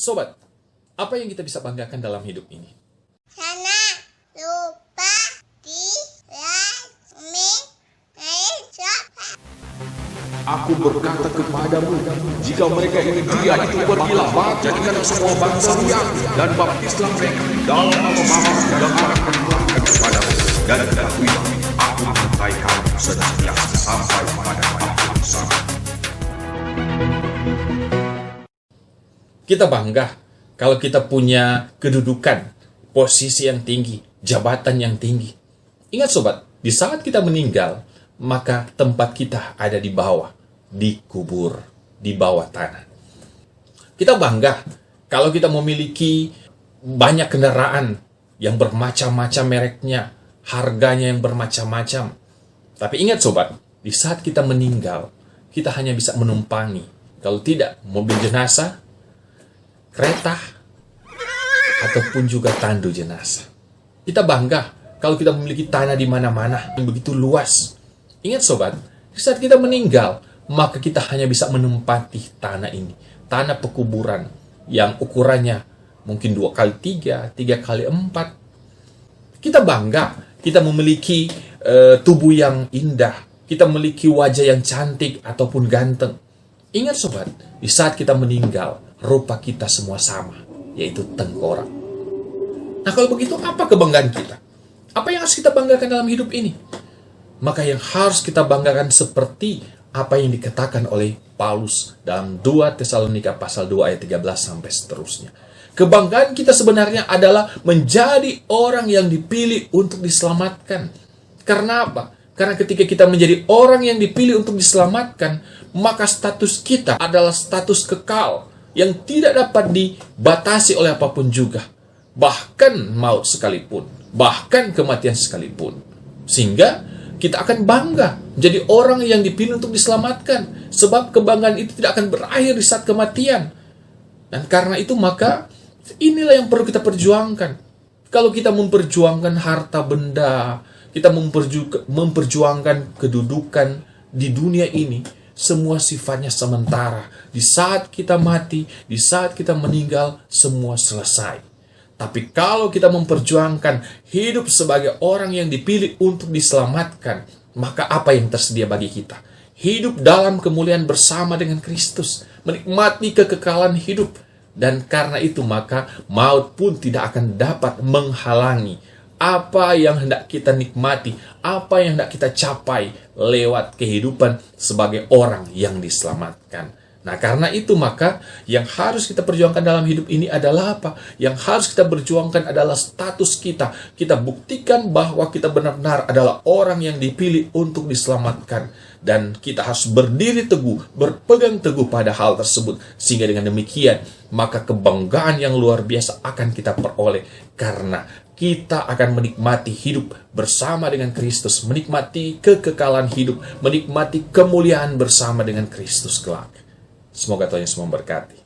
Sobat, apa yang kita bisa banggakan dalam hidup ini? Jangan lupa di like, subscribe. Aku berkata kepadamu, jika mereka ingin dia itu berkhilafat, jadikan semua bangsa lihat dan baptislah mereka dalam nama Bapa dan Anak dan Roh kepadamu. Dan ketahuilah, aku menyertai kamu senantiasa sampai pada akhir zaman. Kita bangga kalau kita punya kedudukan, posisi yang tinggi, jabatan yang tinggi. Ingat sobat, di saat kita meninggal, maka tempat kita ada di bawah, dikubur, di bawah tanah. Kita bangga kalau kita memiliki banyak kendaraan yang bermacam-macam mereknya, harganya yang bermacam-macam. Tapi ingat sobat, di saat kita meninggal, kita hanya bisa menumpangi, kalau tidak mobil jenazah, kereta, ataupun juga tandu jenazah. Kita bangga kalau kita memiliki tanah di mana-mana yang begitu luas. Ingat sobat, di saat kita meninggal, maka kita hanya bisa menempati tanah ini. Tanah pekuburan yang ukurannya mungkin 2x3, 3x4. Kita bangga, kita memiliki tubuh yang indah. Kita memiliki wajah yang cantik ataupun ganteng. Ingat sobat, di saat kita meninggal, rupa kita semua sama, yaitu tengkorak. Nah kalau begitu, apa kebanggaan kita? Apa yang harus kita banggakan dalam hidup ini? Maka yang harus kita banggakan seperti apa yang dikatakan oleh Paulus dalam 2 Tesalonika pasal 2 ayat 13 sampai seterusnya. Kebanggaan kita sebenarnya adalah menjadi orang yang dipilih untuk diselamatkan. Karena apa? Karena ketika kita menjadi orang yang dipilih untuk diselamatkan, maka status kita adalah status kekal yang tidak dapat dibatasi oleh apapun juga. Bahkan maut sekalipun, bahkan kematian sekalipun. Sehingga kita akan bangga menjadi orang yang dipilih untuk diselamatkan. Sebab kebanggaan itu tidak akan berakhir di saat kematian. Dan karena itu maka inilah yang perlu kita perjuangkan. Kalau kita memperjuangkan harta benda, kita memperjuangkan kedudukan di dunia ini, semua sifatnya sementara. Di saat kita mati, di saat kita meninggal, semua selesai. Tapi kalau kita memperjuangkan hidup sebagai orang yang dipilih untuk diselamatkan, maka apa yang tersedia bagi kita? Hidup dalam kemuliaan bersama dengan Kristus, menikmati kekekalan hidup. Dan karena itu maka maut pun tidak akan dapat menghalangi apa yang hendak kita nikmati, apa yang hendak kita capai lewat kehidupan sebagai orang yang diselamatkan. Nah, karena itu maka yang harus kita perjuangkan dalam hidup ini adalah apa? Yang harus kita perjuangkan adalah status kita. Kita buktikan bahwa kita benar-benar adalah orang yang dipilih untuk diselamatkan. Dan kita harus berdiri teguh, berpegang teguh pada hal tersebut. Sehingga dengan demikian, maka kebanggaan yang luar biasa akan kita peroleh. Karena kita akan menikmati hidup bersama dengan Kristus. Menikmati kekekalan hidup. Menikmati kemuliaan bersama dengan Kristus kelak. Semoga Tuhan Yesus memberkati.